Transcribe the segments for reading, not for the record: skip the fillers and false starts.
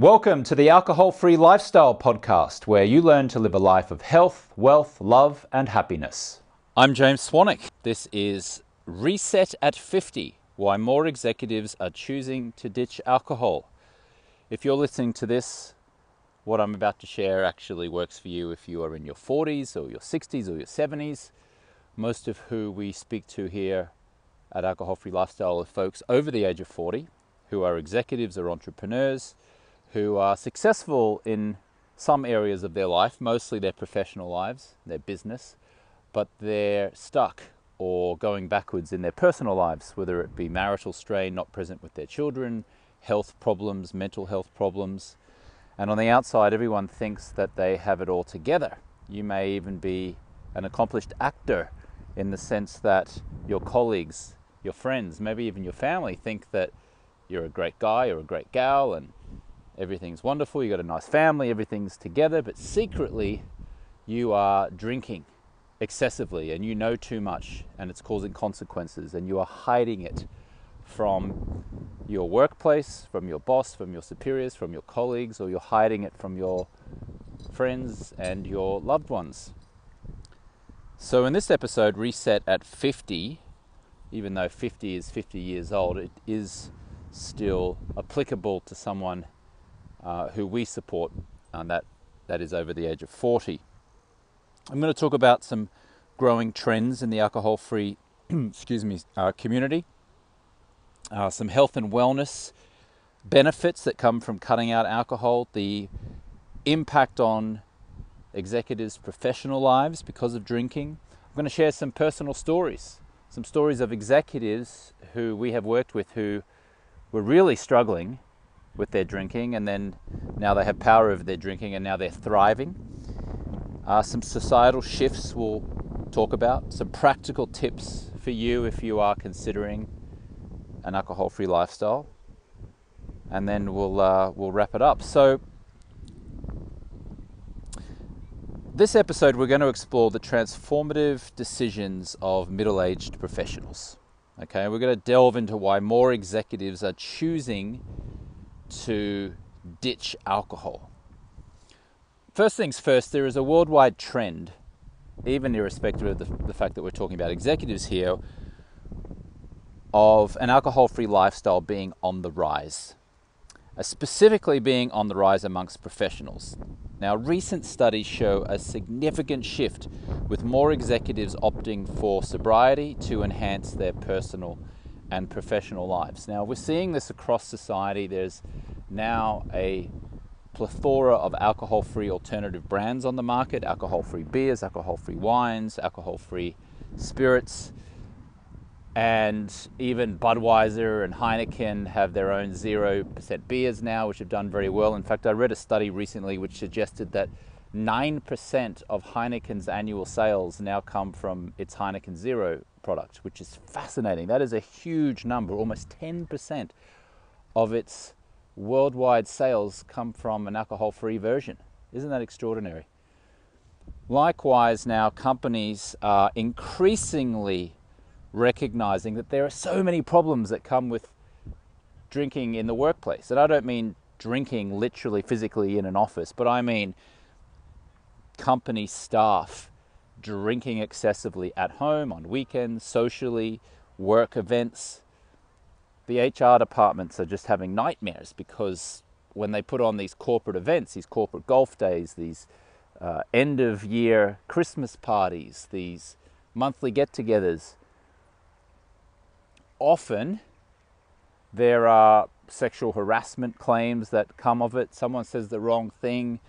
Welcome to the Alcohol-Free Lifestyle Podcast, where you learn to live a life of health, wealth, love, and happiness. I'm James Swanwick. This is Reset at 50, why more executives are choosing to ditch alcohol. If you're listening to this, what I'm about to share actually works for you if you are in your 40s or your 60s or your 70s. Most of who we speak to here at Alcohol-Free Lifestyle are folks over the age of 40 who are executives or entrepreneurs, who are successful in some areas of their life, mostly their professional lives, their business, but they're stuck or going backwards in their personal lives, whether it be marital strain, not present with their children, health problems, mental health problems. And on the outside, everyone thinks that they have it all together. You may even be an accomplished actor in the sense that your colleagues, your friends, maybe even your family think that you're a great guy or a great gal and everything's wonderful, you got a nice family, everything's together, but secretly you are drinking excessively and you know too much and it's causing consequences and you are hiding it from your workplace, from your boss, from your superiors, from your colleagues, or you're hiding it from your friends and your loved ones. So in this episode, Reset at 50, even though 50 is 50 years old, it is still applicable to someone who we support, that is over the age of 40. I'm going to talk about some growing trends in the alcohol-free community, some health and wellness benefits that come from cutting out alcohol, the impact on executives' professional lives because of drinking. I'm going to share some personal stories, some stories of executives who we have worked with who were really struggling with their drinking, and then now they have power over their drinking and now they're thriving. Some societal shifts we'll talk about, some practical tips for you if you are considering an alcohol-free lifestyle, and then we'll wrap it up. So this episode we're going to explore the transformative decisions of middle-aged professionals. Okay, we're going to delve into why more executives are choosing to ditch alcohol. First things first, there is a worldwide trend, even irrespective of the fact that we're talking about executives here, of an alcohol-free lifestyle being on the rise, specifically being on the rise amongst professionals. Now, recent studies show a significant shift with more executives opting for sobriety to enhance their personal and professional lives. Now, we're seeing this across society. There's now a plethora of alcohol-free alternative brands on the market, alcohol-free beers, alcohol-free wines, alcohol-free spirits, and even Budweiser and Heineken have their own 0% beers now, which have done very well. In fact, I read a study recently which suggested that 9% of Heineken's annual sales now come from its Heineken Zero product, which is fascinating. That is a huge number. Almost 10% of its worldwide sales come from an alcohol-free version. Isn't that extraordinary? Likewise, now companies are increasingly recognizing that there are so many problems that come with drinking in the workplace. And I don't mean drinking literally physically in an office, but I mean company staff drinking excessively at home, on weekends, socially, work events. The HR departments are just having nightmares because when they put on these corporate events, these corporate golf days, these end-of-year Christmas parties, these monthly get-togethers, often there are sexual harassment claims that come of it. Someone says the wrong thing,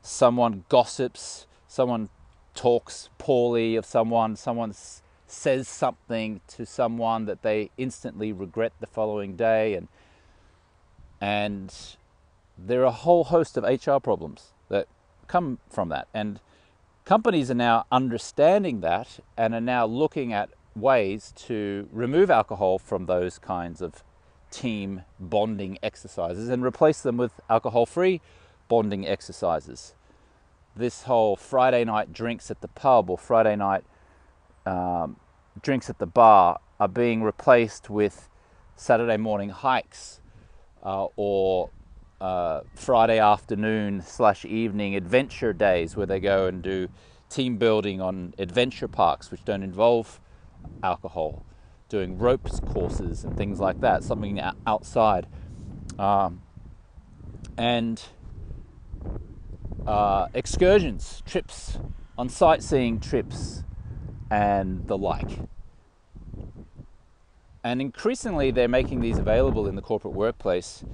someone gossips, someone talks poorly of someone says something to someone that they instantly regret the following day, and there are a whole host of HR problems that come from that. And companies are now understanding that and are now looking at ways to remove alcohol from those kinds of team bonding exercises and replace them with alcohol-free bonding exercises. This whole Friday night drinks at the pub or Friday night drinks at the bar are being replaced with Saturday morning hikes or Friday afternoon / evening adventure days where they go and do team building on adventure parks which don't involve alcohol, doing ropes courses and things like that, something outside, and excursions, trips, on sightseeing trips and the like. And increasingly they're making these available in the corporate workplace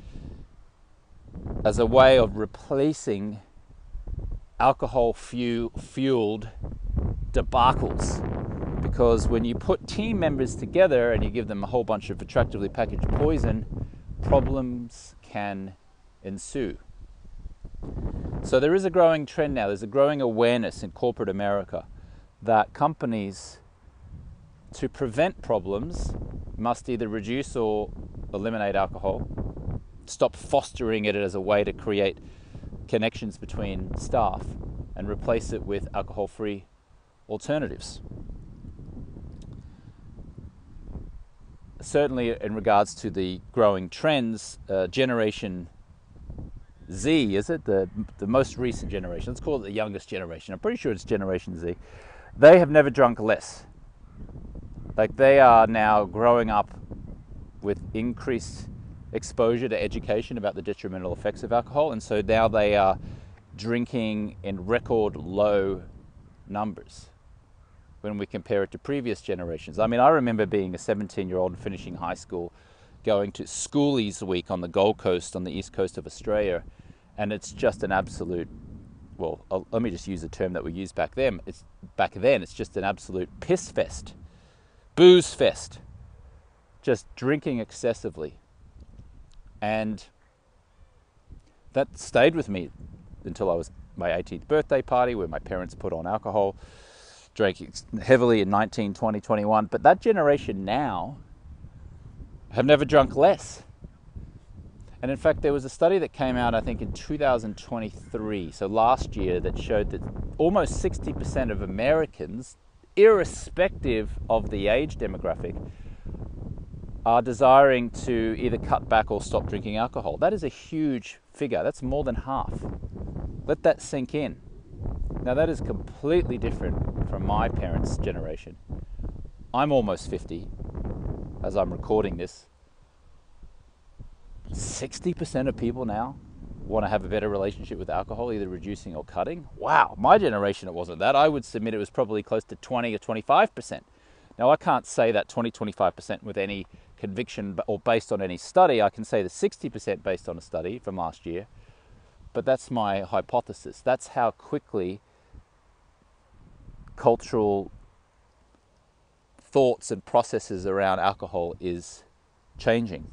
as a way of replacing alcohol-fueled debacles. Because when you put team members together and you give them a whole bunch of attractively packaged poison, problems can ensue. So there is a growing trend now, there's a growing awareness in corporate America that companies, to prevent problems, must either reduce or eliminate alcohol, stop fostering it as a way to create connections between staff, and replace it with alcohol-free alternatives. Certainly in regards to the growing trends, Generation Z, is it? The most recent generation, let's call it the youngest generation, I'm pretty sure it's Generation Z. They have never drunk less. Like, they are now growing up with increased exposure to education about the detrimental effects of alcohol, and so now they are drinking in record low numbers when we compare it to previous generations. I mean, I remember being a 17-year-old and finishing high school, going to Schoolies Week on the Gold Coast, on the east coast of Australia, and it's just an absolute, well, let me just use a term that we used back then. It's just an absolute piss fest, booze fest, just drinking excessively. And that stayed with me until I was my 18th birthday party, where my parents put on alcohol, drank heavily in 19, 20, 21. But that generation now have never drunk less. And in fact, there was a study that came out, I think, in 2023, so last year, that showed that almost 60% of Americans, irrespective of the age demographic, are desiring to either cut back or stop drinking alcohol. That is a huge figure. That's more than half. Let that sink in. Now, that is completely different from my parents' generation. I'm almost 50 as I'm recording this. 60% of people now want to have a better relationship with alcohol, either reducing or cutting. Wow, my generation, it wasn't that. I would submit it was probably close to 20 or 25%. Now, I can't say that 20, 25% with any conviction or based on any study. I can say the 60% based on a study from last year, but that's my hypothesis. That's how quickly cultural thoughts and processes around alcohol is changing.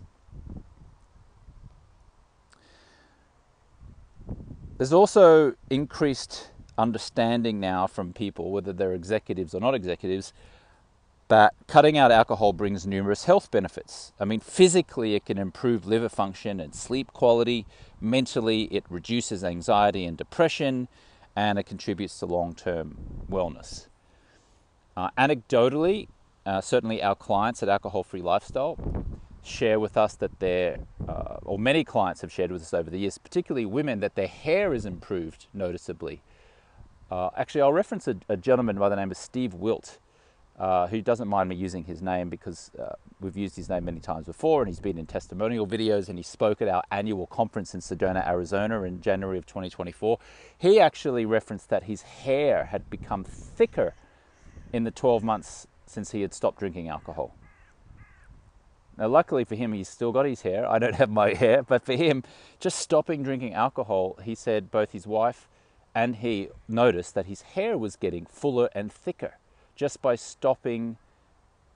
There's also increased understanding now from people, whether they're executives or not executives, that cutting out alcohol brings numerous health benefits. I mean, physically it can improve liver function and sleep quality. Mentally, it reduces anxiety and depression, and it contributes to long-term wellness. Anecdotally, certainly our clients at Alcohol Free Lifestyle share with us that or many clients have shared with us over the years, particularly women, that their hair is improved noticeably. Actually, I'll reference a gentleman by the name of Steve Wilt, who doesn't mind me using his name because we've used his name many times before, and he's been in testimonial videos, and he spoke at our annual conference in Sedona, Arizona in January of 2024. He actually referenced that his hair had become thicker in the 12 months since he had stopped drinking alcohol. Now, luckily for him, he's still got his hair. I don't have my hair, but for him, just stopping drinking alcohol, he said both his wife and he noticed that his hair was getting fuller and thicker just by stopping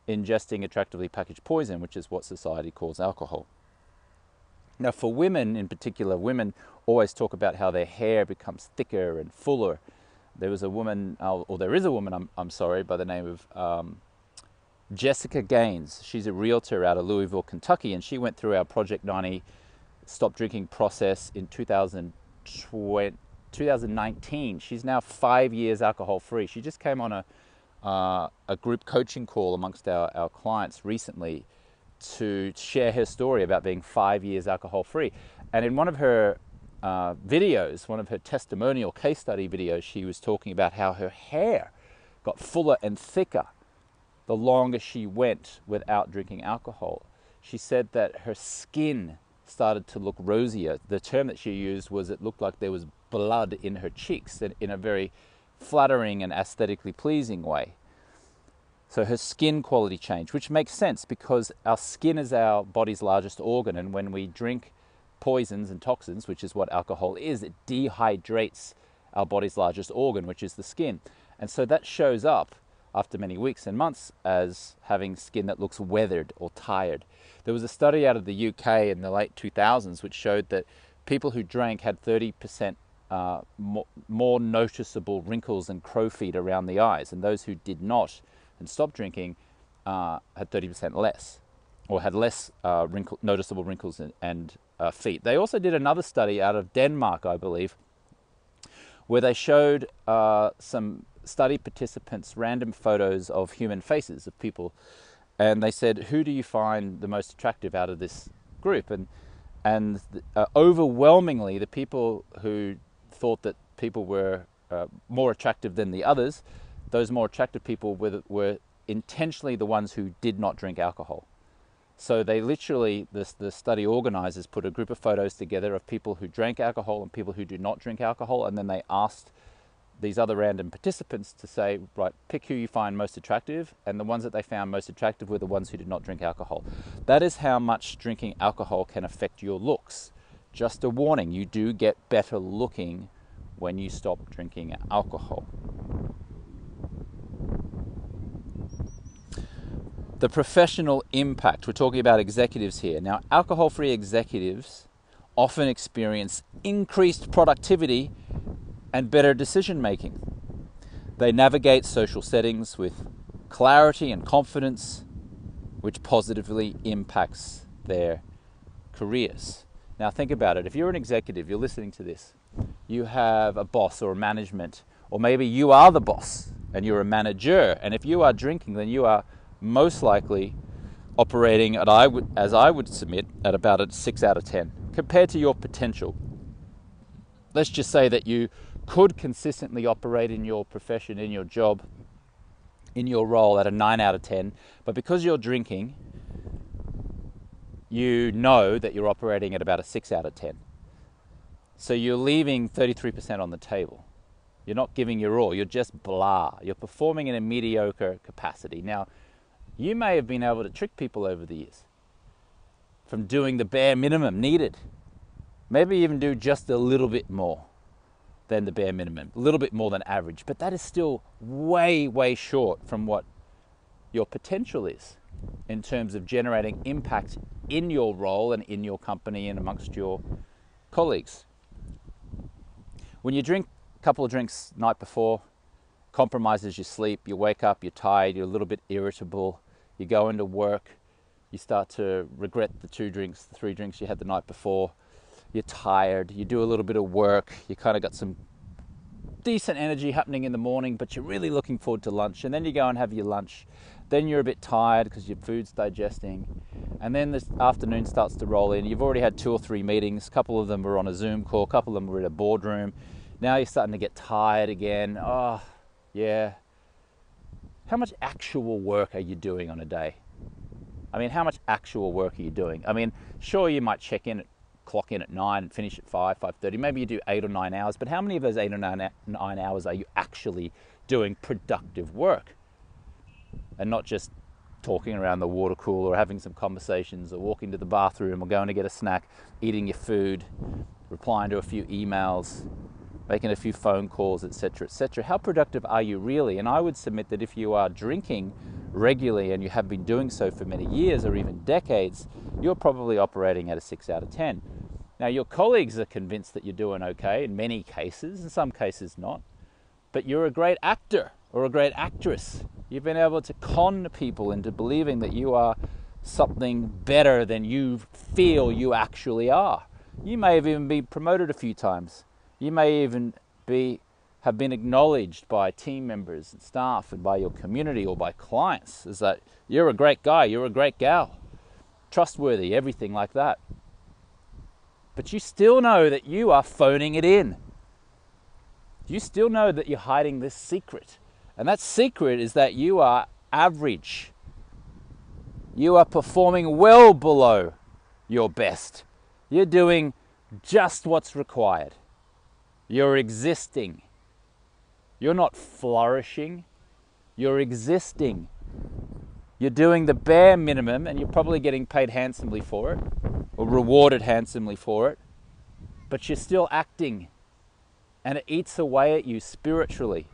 ingesting attractively packaged poison, which is what society calls alcohol. Now, for women in particular, women always talk about how their hair becomes thicker and fuller. There was a woman, or there is a woman, I'm sorry, by the name of Jessica Gaines. She's a realtor out of Louisville, Kentucky, and she went through our Project 90 stop drinking process in 2019. She's now 5 years alcohol free. She just came on a group coaching call amongst our clients recently, to share her story about being 5 years alcohol free. And in one of her videos, one of her testimonial case study videos, she was talking about how her hair got fuller and thicker the longer she went without drinking alcohol. She said that her skin started to look rosier. The term that she used was it looked like there was blood in her cheeks in a very flattering and aesthetically pleasing way. So her skin quality changed, which makes sense because our skin is our body's largest organ, and when we drink poisons and toxins, which is what alcohol is, it dehydrates our body's largest organ, which is the skin. And so that shows up after many weeks and months as having skin that looks weathered or tired. There was a study out of the UK in the late 2000s which showed that people who drank had 30% more noticeable wrinkles and crow feet around the eyes, and those who did not and stopped drinking had 30% less, or had less noticeable wrinkles and feet. They also did another study out of Denmark, I believe, where they showed some study participants random photos of human faces of people, and they said, who do you find the most attractive out of this group? And overwhelmingly, the people who thought that people were more attractive than the others, those more attractive people were intentionally the ones who did not drink alcohol. So they literally, the study organizers put a group of photos together of people who drank alcohol and people who do not drink alcohol, and then they asked these other random participants to say, right, pick who you find most attractive, and the ones that they found most attractive were the ones who did not drink alcohol. That is how much drinking alcohol can affect your looks. Just a warning, you do get better looking when you stop drinking alcohol. The professional impact, we're talking about executives here. Now, alcohol-free executives often experience increased productivity and better decision making. They navigate social settings with clarity and confidence, which positively impacts their careers. Now think about it. If you're an executive, you're listening to this, you have a boss or a management, or maybe you are the boss and you're a manager, and if you are drinking, then you are most likely operating at, as I would submit, at about a 6 out of 10 compared to your potential. Let's just say that you could consistently operate in your profession, in your job, in your role at a 9 out of 10, but because you're drinking, you know that you're operating at about a 6 out of 10. So you're leaving 33% on the table. You're not giving your all, you're just blah. You're performing in a mediocre capacity. Now, you may have been able to trick people over the years from doing the bare minimum needed. Maybe even do just a little bit more than the bare minimum, a little bit more than average, but that is still way, way short from what your potential is in terms of generating impact in your role and in your company and amongst your colleagues. When you drink a couple of drinks the night before, compromises your sleep, you wake up, you're tired, you're a little bit irritable, you go into work, you start to regret the 2 drinks, the 3 drinks you had the night before, you're tired, you do a little bit of work, you kind of got some decent energy happening in the morning, but you're really looking forward to lunch, and then you go and have your lunch. Then you're a bit tired because your food's digesting, and then the afternoon starts to roll in. You've already had 2 or 3 meetings, a couple of them were on a Zoom call, a couple of them were in a boardroom. Now you're starting to get tired again. Oh, yeah. How much actual work are you doing on a day? I mean, how much actual work are you doing? I mean, sure, you might clock in at 9 and finish at 5:30. Maybe you do 8 or 9 hours, but how many of those 8 or 9 hours are you actually doing productive work? And not just talking around the water cooler or having some conversations or walking to the bathroom or going to get a snack, eating your food, replying to a few emails, making a few phone calls, etc., etc. How productive are you really? And I would submit that if you are drinking regularly and you have been doing so for many years or even decades, you're probably operating at a 6 out of 10. Now, your colleagues are convinced that you're doing okay in many cases, in some cases not, but you're a great actor or a great actress. You've been able to con people into believing that you are something better than you feel you actually are. You may have even been promoted a few times. You may even have been acknowledged by team members and staff and by your community or by clients as that you're a great guy, you're a great gal. trustworthy, everything like that. But you still know that you are phoning it in. You still know that you're hiding this secret. And that secret is that you are average. You are performing well below your best. You're doing just what's required. You're existing. You're not flourishing. You're existing. You're doing the bare minimum, and you're probably getting paid handsomely for it, or rewarded handsomely for it, but you're still acting, and it eats away at you spiritually,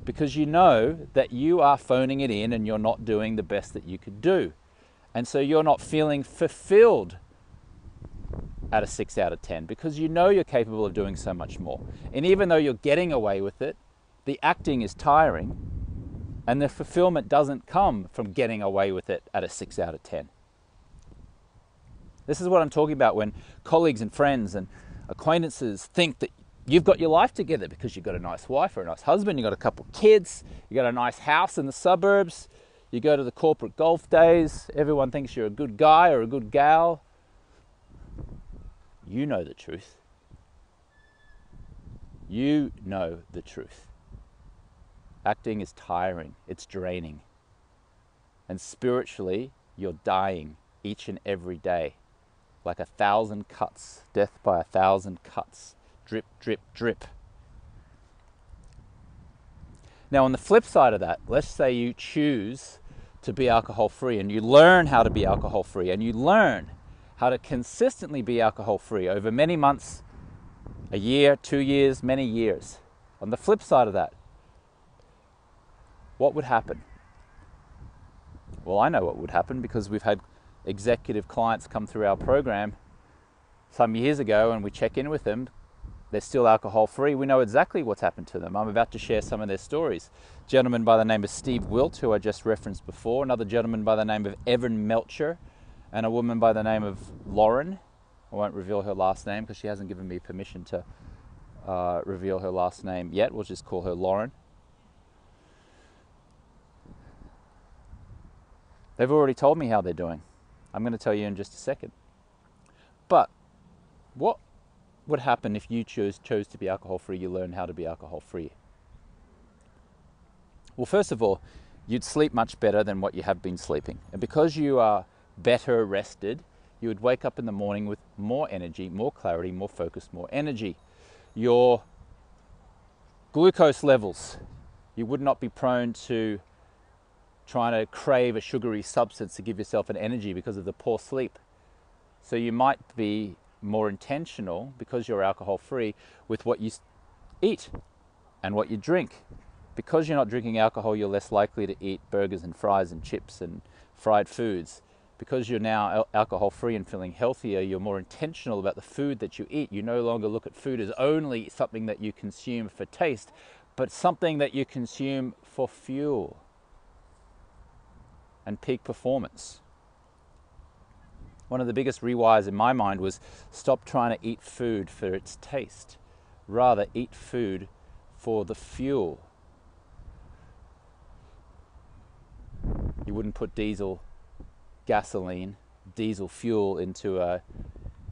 because you know that you are phoning it in and you're not doing the best that you could do. And so you're not feeling fulfilled at a 6 out of 10, because you know you're capable of doing so much more. And even though you're getting away with it, the acting is tiring, and the fulfillment doesn't come from getting away with it at a 6 out of 10. This is what I'm talking about when colleagues and friends and acquaintances think that you've got your life together because you've got a nice wife or a nice husband, you've got a couple of kids, you've got a nice house in the suburbs, you go to the corporate golf days, everyone thinks you're a good guy or a good gal. You know the truth. You know the truth. Acting is tiring, it's draining. And spiritually, you're dying each and every day. Like 1,000 cuts, death by 1,000 cuts. Drip, drip, drip. Now on the flip side of that, let's say you choose to be alcohol-free and you learn how to be alcohol-free and you learn how to consistently be alcohol-free over many months, a year, 2 years, many years. On the flip side of that, what would happen? Well, I know what would happen because we've had executive clients come through our program some years ago, and we check in with them. They're still alcohol-free. We know exactly what's happened to them. I'm about to share some of their stories. A gentleman by the name of Steve Wilt, who I just referenced before, another gentleman by the name of Evan Melcher, and a woman by the name of Lauren. I won't reveal her last name because she hasn't given me permission to reveal her last name yet. We'll just call her Lauren. They've already told me how they're doing. I'm going to tell you in just a second. But what would happen if you chose to be alcohol-free, you learn how to be alcohol-free? Well, first of all, you'd sleep much better than what you have been sleeping. And because you are better rested, you would wake up in the morning with more energy, more clarity, more focus, more energy. Your glucose levels, you would not be prone to trying to crave a sugary substance to give yourself an energy because of the poor sleep. So you might be more intentional, because you're alcohol-free, with what you eat and what you drink. Because you're not drinking alcohol, you're less likely to eat burgers and fries and chips and fried foods. Because you're now alcohol-free and feeling healthier, you're more intentional about the food that you eat. You no longer look at food as only something that you consume for taste, but something that you consume for fuel and peak performance. One of the biggest rewires in my mind was stop trying to eat food for its taste. Rather, eat food for the fuel. You wouldn't put diesel fuel into a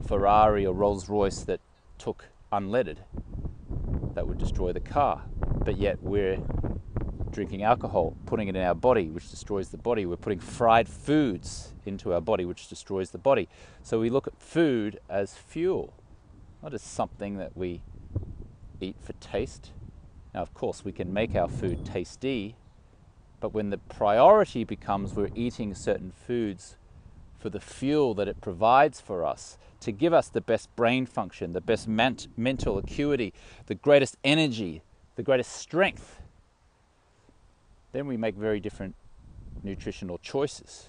Ferrari or Rolls Royce that took unleaded. That would destroy the car. But yet we're drinking alcohol, putting it in our body, which destroys the body. We're putting fried foods into our body, which destroys the body. So we look at food as fuel, not as something that we eat for taste. Now, of course, we can make our food tasty, but when the priority becomes we're eating certain foods for the fuel that it provides for us, to give us the best brain function, the best mental acuity, the greatest energy, the greatest strength, then we make very different nutritional choices.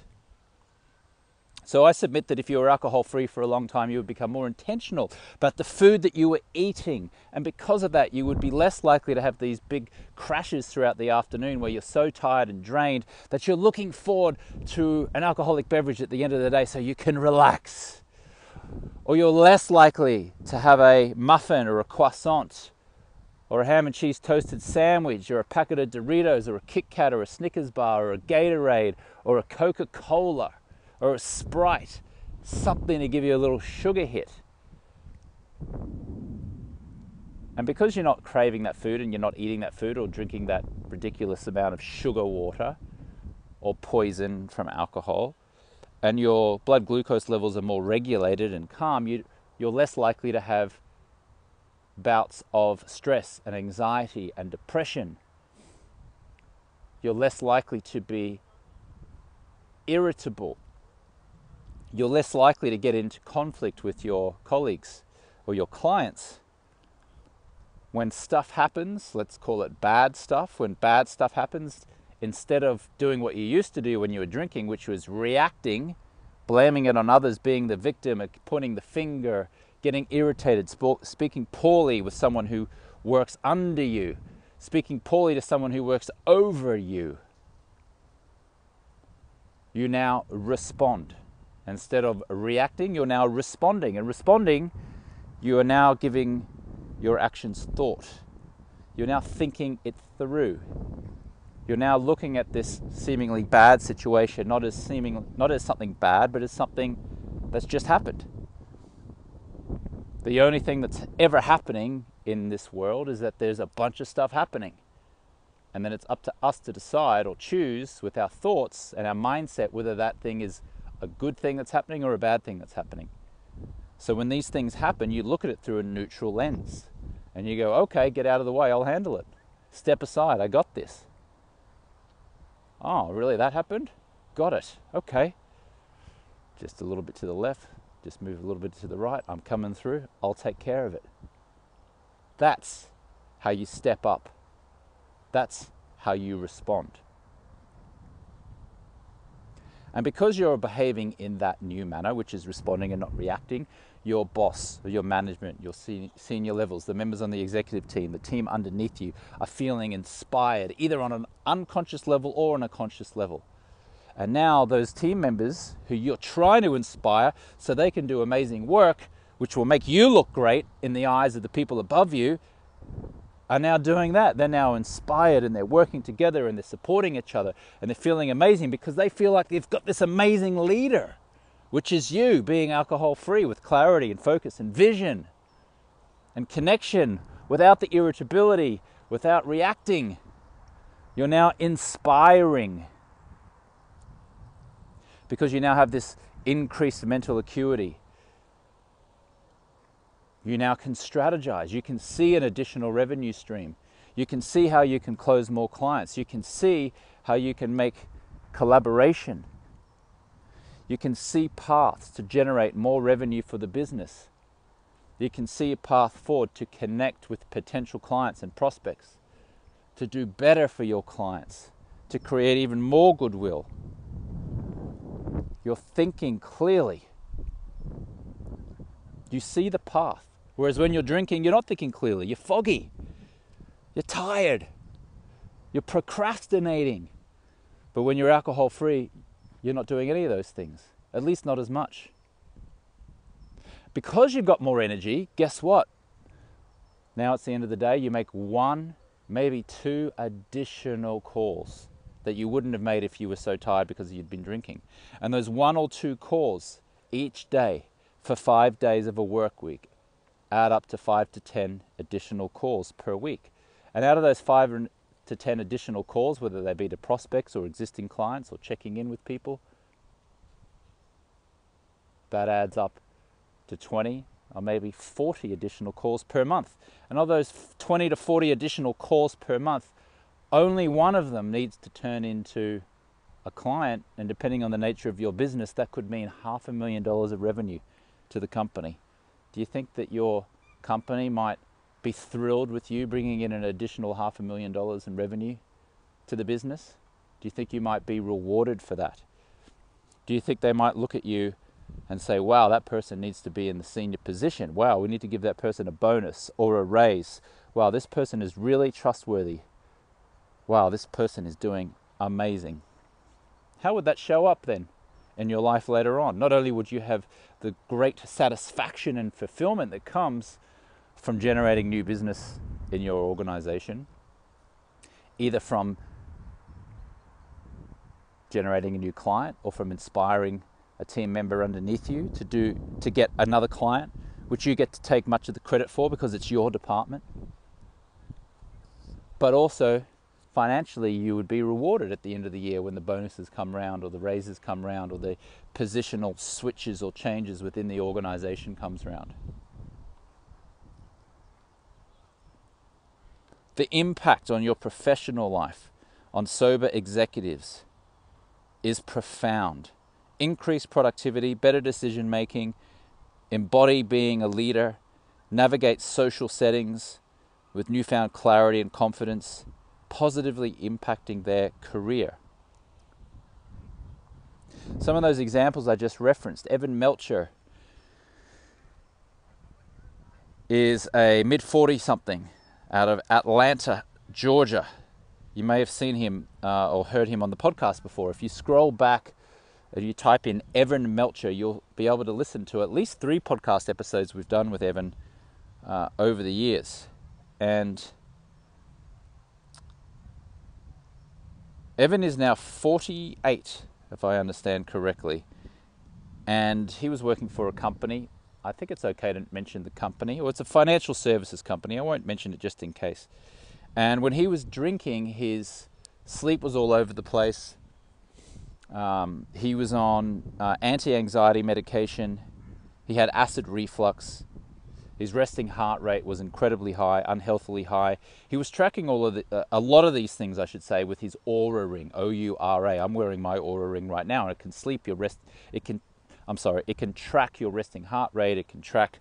So I submit that if you were alcohol-free for a long time, you would become more intentional about the food that you were eating. And because of that, you would be less likely to have these big crashes throughout the afternoon where you're so tired and drained that you're looking forward to an alcoholic beverage at the end of the day so you can relax. Or you're less likely to have a muffin or a croissant or a ham and cheese toasted sandwich, or a packet of Doritos, or a Kit Kat, or a Snickers bar, or a Gatorade, or a Coca-Cola, or a Sprite, something to give you a little sugar hit. And because you're not craving that food and you're not eating that food or drinking that ridiculous amount of sugar water or poison from alcohol, and your blood glucose levels are more regulated and calm, you're less likely to have bouts of stress and anxiety and depression. You're less likely to be irritable. You're less likely to get into conflict with your colleagues or your clients. When stuff happens, let's call it bad stuff, when bad stuff happens, instead of doing what you used to do when you were drinking, which was reacting, blaming it on others, being the victim, pointing the finger, getting irritated, speaking poorly with someone who works under you, speaking poorly to someone who works over you, you now respond. Instead of reacting, you're now responding. And responding, you are now giving your actions thought. You're now thinking it through. You're now looking at this seemingly bad situation not as something bad, but as something that's just happened. The only thing that's ever happening in this world is that there's a bunch of stuff happening. And then it's up to us to decide or choose with our thoughts and our mindset whether that thing is a good thing that's happening or a bad thing that's happening. So when these things happen, you look at it through a neutral lens and you go, okay, get out of the way, I'll handle it. Step aside, I got this. Oh, really, that happened? Got it, okay. Just a little bit to the left, just move a little bit to the right, I'm coming through, I'll take care of it. That's how you step up. That's how you respond. And because you're behaving in that new manner, which is responding and not reacting, your boss, or your management, your senior levels, the members on the executive team, the team underneath you are feeling inspired, either on an unconscious level or on a conscious level. And now those team members who you're trying to inspire so they can do amazing work, which will make you look great in the eyes of the people above you, are now doing that. They're now inspired and they're working together and they're supporting each other and they're feeling amazing because they feel like they've got this amazing leader, which is you being alcohol free with clarity and focus and vision and connection without the irritability, without reacting. You're now inspiring because you now have this increased mental acuity. You now can strategize. You can see an additional revenue stream. You can see how you can close more clients. You can see how you can make collaboration. You can see paths to generate more revenue for the business. You can see a path forward to connect with potential clients and prospects, to do better for your clients, to create even more goodwill. You're thinking clearly. You see the path. Whereas when you're drinking, you're not thinking clearly. You're foggy. You're tired. You're procrastinating. But when you're alcohol free, you're not doing any of those things. At least not as much. Because you've got more energy, guess what? Now it's the end of the day, you make 1, maybe 2 additional calls that you wouldn't have made if you were so tired because you'd been drinking. And those 1 or 2 calls each day for 5 days of a work week add up to 5 to 10 additional calls per week. And out of those 5 to 10 additional calls, whether they be to prospects or existing clients or checking in with people, that adds up to 20 or maybe 40 additional calls per month. And of those 20 to 40 additional calls per month, only one of them needs to turn into a client, and depending on the nature of your business, that could mean $500,000 of revenue to the company. Do you think that your company might be thrilled with you bringing in an additional $500,000 in revenue to the business? Do you think you might be rewarded for that? Do you think they might look at you and say, wow, that person needs to be in the senior position. Wow, we need to give that person a bonus or a raise. Wow, this person is really trustworthy. Wow, this person is doing amazing. How would that show up then in your life later on? Not only would you have the great satisfaction and fulfillment that comes from generating new business in your organization, either from generating a new client or from inspiring a team member underneath you to get another client, which you get to take much of the credit for because it's your department. But also, financially, you would be rewarded at the end of the year when the bonuses come round, or the raises come round, or the positional switches or changes within the organization comes round. The impact on your professional life, on sober executives, is profound. Increased productivity, better decision making, embody being a leader, navigate social settings with newfound clarity and confidence, positively impacting their career. Some of those examples I just referenced. Evan Melcher is a mid-40 something out of Atlanta, Georgia. You may have seen him or heard him on the podcast before. If you scroll back and you type in Evan Melcher, you'll be able to listen to at least 3 podcast episodes we've done with Evan over the years. And Evan is now 48, if I understand correctly. And he was working for a company. I think it's okay to mention the company. Or it's a financial services company. I won't mention it just in case. And when he was drinking, his sleep was all over the place. He was on anti-anxiety medication. He had acid reflux. His resting heart rate was incredibly high, unhealthily high. He was tracking a lot of these things, I should say, with his Oura ring, O-U-R-A. I'm wearing my Oura ring right now, and it can it can track your resting heart rate. It can track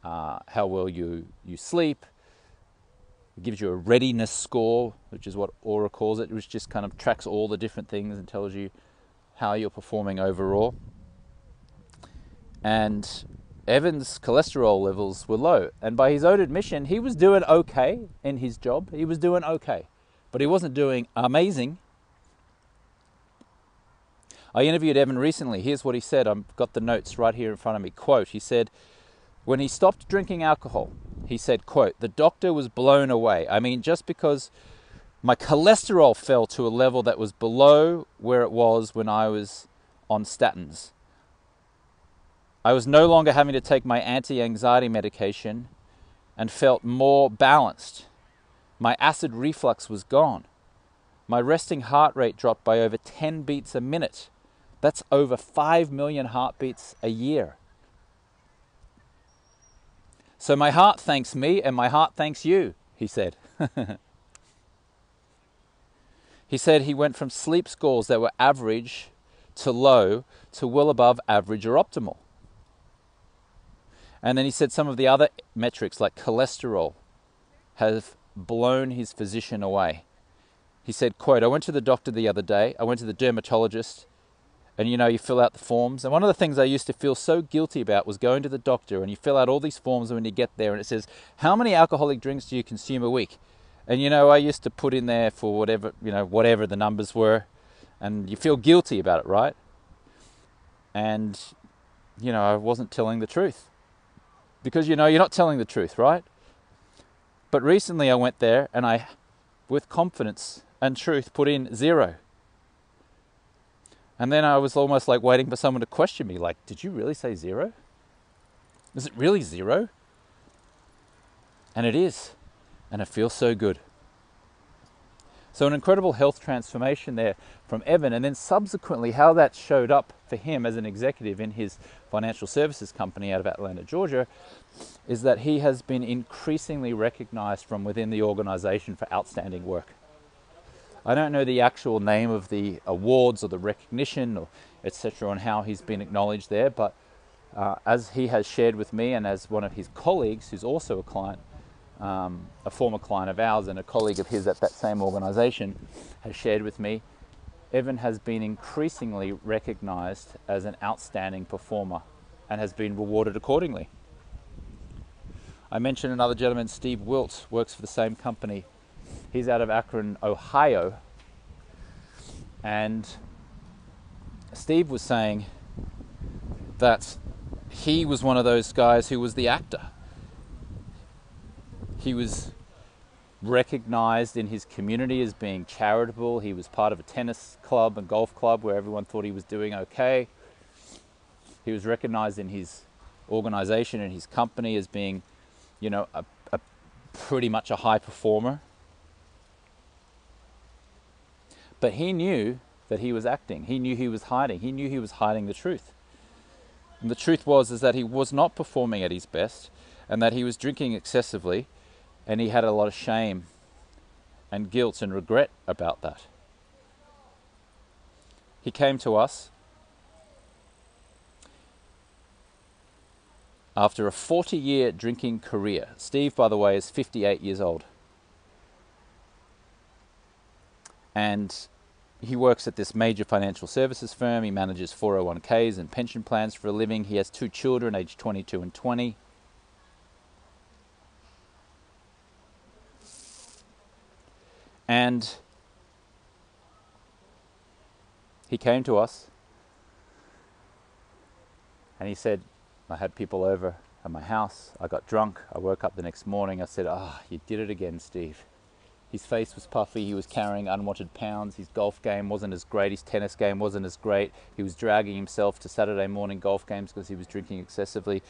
how well you sleep. It gives you a readiness score, which is what Oura calls it, which just kind of tracks all the different things and tells you how you're performing overall. And Evan's cholesterol levels were low. And by his own admission, he was doing okay in his job. He was doing okay, but he wasn't doing amazing. I interviewed Evan recently. Here's what he said. I've got the notes right here in front of me. Quote, he said, when he stopped drinking alcohol, he said, quote, the doctor was blown away. I mean, just because my cholesterol fell to a level that was below where it was when I was on statins. I was no longer having to take my anti-anxiety medication and felt more balanced. My acid reflux was gone. My resting heart rate dropped by over 10 beats a minute. That's over 5 million heartbeats a year. So my heart thanks me and my heart thanks you, he said. He said he went from sleep scores that were average to low to well above average or optimal. And then he said some of the other metrics like cholesterol have blown his physician away. He said, quote, I went to the doctor the other day. I went to the dermatologist. And you fill out the forms. And one of the things I used to feel so guilty about was going to the doctor and you fill out all these forms, and when you get there and it says, how many alcoholic drinks do you consume a week? And I used to put in there for whatever the numbers were, and you feel guilty about it, right? And, I wasn't telling the truth. Because, you're not telling the truth, right? But recently I went there and I, with confidence and truth, put in 0. And then I was almost like waiting for someone to question me, like, did you really say 0? Is it really 0? And it is. And it feels so good. So an incredible health transformation there from Evan, and then subsequently how that showed up for him as an executive in his financial services company out of Atlanta, Georgia, is that he has been increasingly recognized from within the organization for outstanding work. I don't know the actual name of the awards or the recognition or etc. on how he's been acknowledged there, but as he has shared with me and as one of his colleagues, who's also a client, a former client of ours and a colleague of his at that same organization, has shared with me, Evan has been increasingly recognized as an outstanding performer and has been rewarded accordingly. I mentioned another gentleman, Steve Wilt, works for the same company. He's out of Akron, Ohio. And Steve was saying that he was one of those guys who was the actor. He was recognized in his community as being charitable. He was part of a tennis club and golf club where everyone thought he was doing okay. He was recognized in his organization and his company as being, a pretty much a high performer. But he knew that he was acting. He knew he was hiding. He knew he was hiding the truth. And the truth is that he was not performing at his best, and that he was drinking excessively, and he had a lot of shame and guilt and regret about that. He came to us after a 40-year drinking career. Steve, by the way, is 58 years old. And he works at this major financial services firm. He manages 401ks and pension plans for a living. He has 2 children, aged 22 and 20. And he came to us and he said, I had people over at my house. I got drunk. I woke up the next morning. I said, you did it again, Steve. His face was puffy. He was carrying unwanted pounds. His golf game wasn't as great. His tennis game wasn't as great. He was dragging himself to Saturday morning golf games because he was drinking excessively,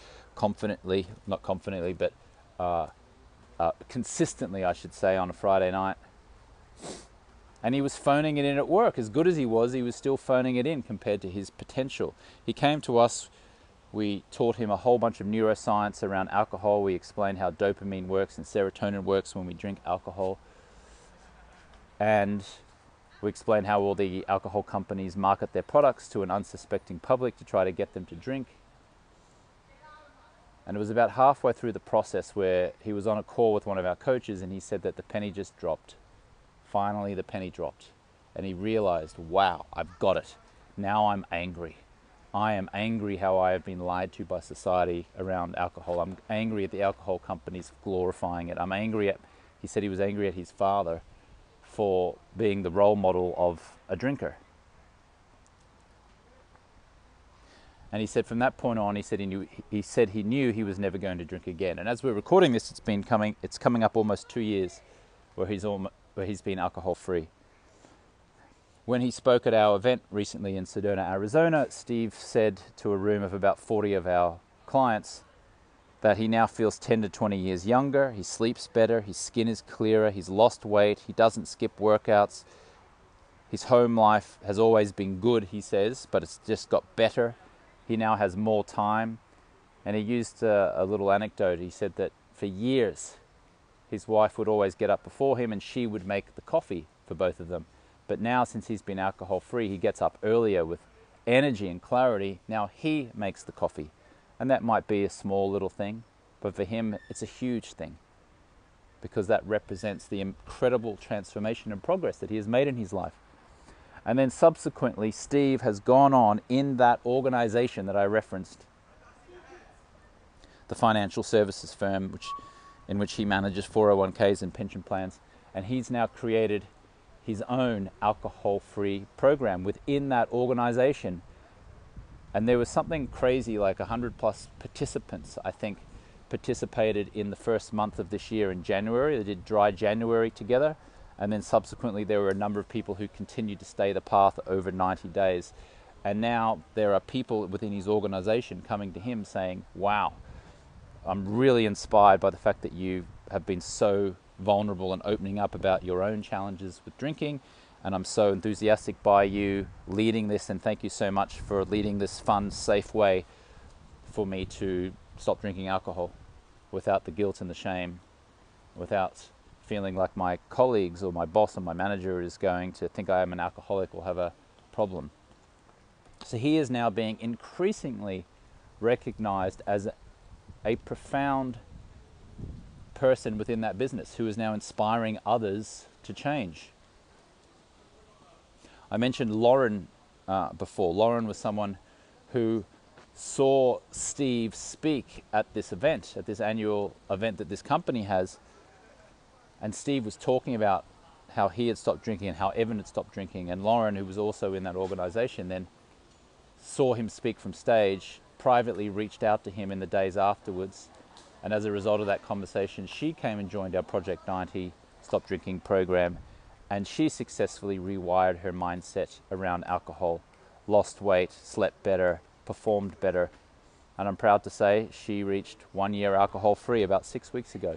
consistently, I should say, on a Friday night. And he was phoning it in at work. As good as he was still phoning it in compared to his potential. He came to us. We taught him a whole bunch of neuroscience around alcohol. We explained how dopamine works and serotonin works when we drink alcohol. And we explained how all the alcohol companies market their products to an unsuspecting public to try to get them to drink. And it was about halfway through the process where he was on a call with one of our coaches and he said that the penny just dropped. Finally, the penny dropped. And he realized, wow, I've got it. Now I'm angry. I am angry how I have been lied to by society around alcohol. I'm angry at the alcohol companies glorifying it. He said he was angry at his father for being the role model of a drinker. And he said from that point on, he said he knew he was never going to drink again. And as we're recording this, it's coming up almost 2 years where he's been alcohol free. When he spoke at our event recently in Sedona, Arizona, Steve said to a room of about 40 of our clients that he now feels 10 to 20 years younger, he sleeps better, his skin is clearer, he's lost weight, he doesn't skip workouts. His home life has always been good, he says, but it's just got better. He now has more time. And he used a little anecdote. He said that for years, his wife would always get up before him and she would make the coffee for both of them. But now, since he's been alcohol free, he gets up earlier with energy and clarity. Now he makes the coffee. And that might be a small little thing, but for him, it's a huge thing because that represents the incredible transformation and progress that he has made in his life. And then subsequently, Steve has gone on in that organization that I referenced, the financial services firm in which he manages 401ks and pension plans. And he's now created his own alcohol-free program within that organization. And there was something crazy, like 100 plus participants, I think, participated in the first month of this year in January. They did Dry January together. And then subsequently, there were a number of people who continued to stay the path over 90 days. And now there are people within his organization coming to him saying, wow, I'm really inspired by the fact that you have been so vulnerable and opening up about your own challenges with drinking. And I'm so enthusiastic by you leading this. And thank you so much for leading this fun, safe way for me to stop drinking alcohol without the guilt and the shame, without feeling like my colleagues or my boss or my manager is going to think I am an alcoholic or have a problem. So he is now being increasingly recognized as a profound person within that business who is now inspiring others to change. I mentioned Lauren before. Lauren was someone who saw Steve speak at this event, at this annual event that this company has. And Steve was talking about how he had stopped drinking and how Evan had stopped drinking. And Lauren, who was also in that organization, then saw him speak from stage, privately reached out to him in the days afterwards. And as a result of that conversation, she came and joined our Project 90 Stop Drinking program. And she successfully rewired her mindset around alcohol, lost weight, slept better, performed better. And I'm proud to say she reached 1 year alcohol free about 6 weeks ago.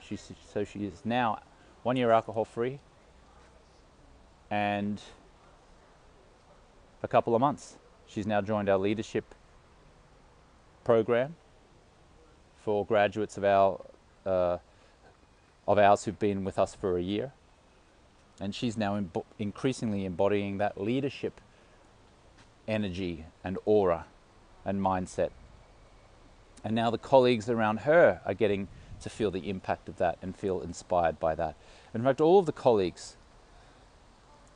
So she is now 1 year alcohol free and a couple of months. She's now joined our leadership program for graduates of ours who've been with us for a year. And she's now increasingly embodying that leadership energy and aura and mindset. And now the colleagues around her are getting to feel the impact of that and feel inspired by that. In fact, all of the colleagues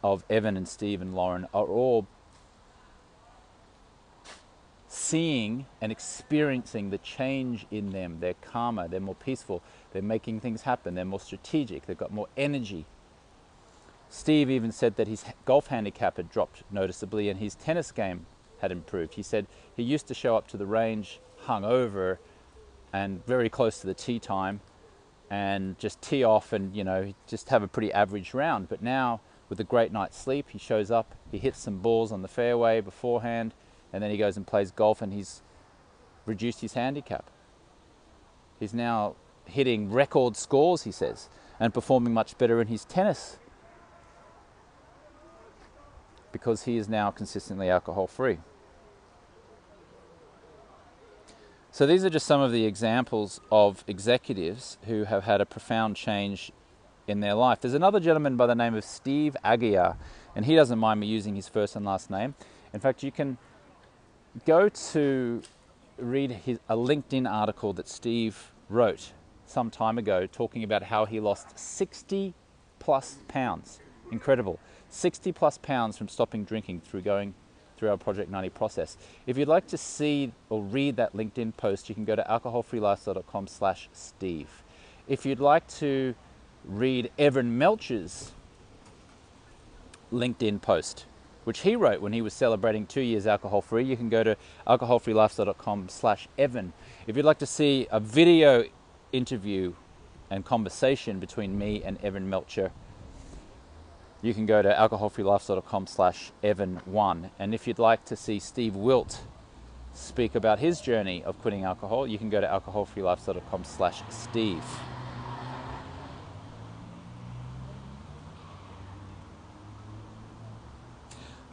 of Evan and Steve and Lauren are all seeing and experiencing the change in them. They're calmer, they're more peaceful, they're making things happen, they're more strategic, they've got more energy. Steve even said that his golf handicap had dropped noticeably and his tennis game had improved. He said he used to show up to the range hungover and very close to the tee time and just tee off and, you know, just have a pretty average round. But now, with a great night's sleep, he shows up, he hits some balls on the fairway beforehand, and then he goes and plays golf and he's reduced his handicap. He's now hitting record scores, he says, and performing much better in his tennis because he is now consistently alcohol free. So these are just some of the examples of executives who have had a profound change in their life. There's another gentleman by the name of Steve Aguirre, and he doesn't mind me using his first and last name. In fact, you can go to read a LinkedIn article that Steve wrote some time ago talking about how he lost 60 plus pounds. Incredible. 60 plus pounds from stopping drinking through going through our Project 90 process. If you'd like to see or read that LinkedIn post, you can go to alcoholfreelifestyle.com/Steve. If you'd like to read Evan Melcher's LinkedIn post, which he wrote when he was celebrating 2 years alcohol free, you can go to alcoholfreelifestyle.com/Evan. If you'd like to see a video interview and conversation between me and Evan Melcher, you can go to alcoholfreelifestyle.com/Evan1. And if you'd like to see Steve Wilt speak about his journey of quitting alcohol, you can go to alcoholfreelifestyle.com/Steve.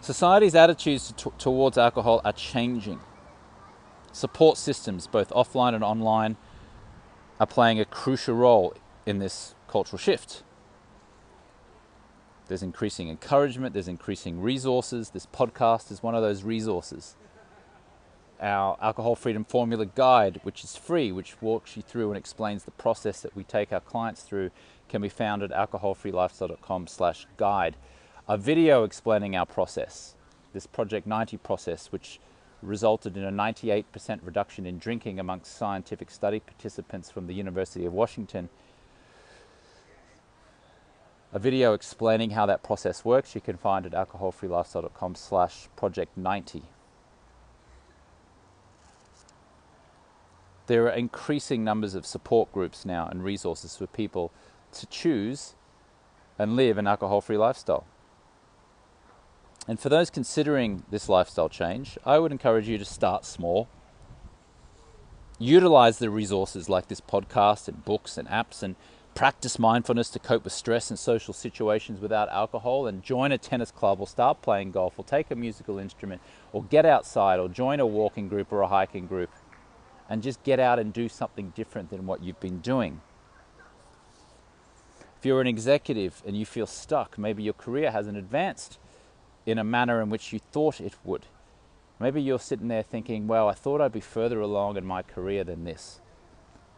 Society's attitudes towards alcohol are changing. Support systems, both offline and online, are playing a crucial role in this cultural shift. There's increasing encouragement, there's increasing resources. This podcast is one of those resources. Our Alcohol Freedom Formula Guide, which is free, which walks you through and explains the process that we take our clients through, can be found at alcoholfreelifestyle.com/guide. A video explaining our process, this Project 90 process, which resulted in a 98% reduction in drinking amongst scientific study participants from the University of Washington. A video explaining how that process works you can find at alcoholfreelifestyle.com/project90. There are increasing numbers of support groups now and resources for people to choose and live an alcohol-free lifestyle. And for those considering this lifestyle change, I would encourage you to start small. Utilize the resources like this podcast and books and apps, and practice mindfulness to cope with stress and social situations without alcohol, and join a tennis club or start playing golf or take a musical instrument or get outside or join a walking group or a hiking group and just get out and do something different than what you've been doing. If you're an executive and you feel stuck, maybe your career hasn't advanced in a manner in which you thought it would. Maybe you're sitting there thinking, well, I thought I'd be further along in my career than this.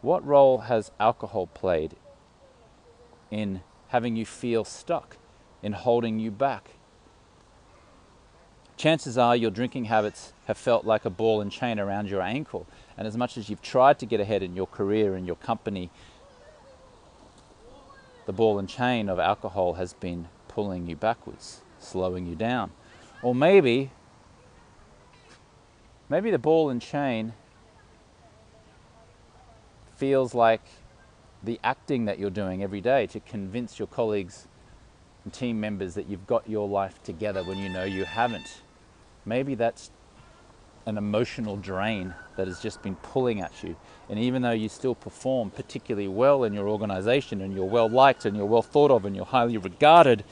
What role has alcohol played in having you feel stuck, in holding you back? Chances are your drinking habits have felt like a ball and chain around your ankle, and as much as you've tried to get ahead in your career and your company, the ball and chain of alcohol has been pulling you backwards, slowing you down. Or maybe the ball and chain feels like the acting that you're doing every day to convince your colleagues and team members that you've got your life together when you know you haven't. Maybe that's an emotional drain that has just been pulling at you. And even though you still perform particularly well in your organization and you're well liked and you're well thought of and you're highly regarded,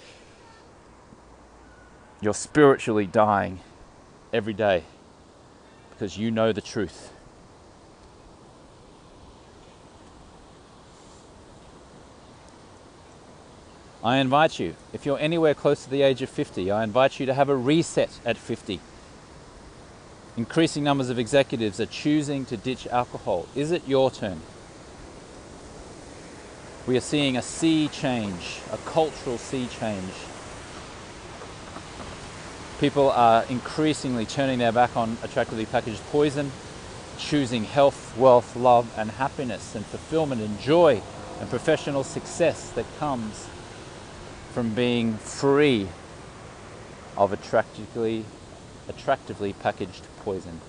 you're spiritually dying every day because you know the truth. I invite you, if you're anywhere close to the age of 50, I invite you to have a reset at 50. Increasing numbers of executives are choosing to ditch alcohol. Is it your turn? We are seeing a sea change, a cultural sea change. People are increasingly turning their back on attractively packaged poison, choosing health, wealth, love, and happiness, and fulfillment, and joy, and professional success that comes from being free of attractively packaged poison.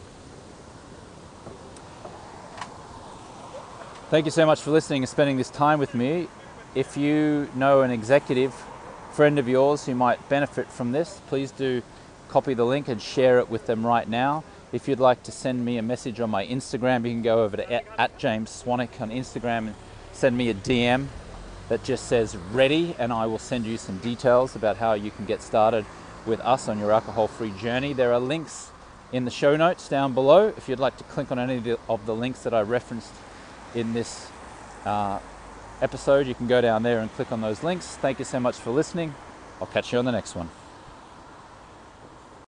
Thank you so much for listening and spending this time with me. If you know an executive friend of yours who might benefit from this, please do copy the link and share it with them right now. If you'd like to send me a message on my Instagram, you can go over to @JamesSwanwick on Instagram and send me a DM that just says ready, and I will send you some details about how you can get started with us on your alcohol-free journey. There are links in the show notes down below if you'd like to click on any of the links that I referenced in this episode. You can go down there and click on those links. Thank you so much for listening. I'll catch you on the next one.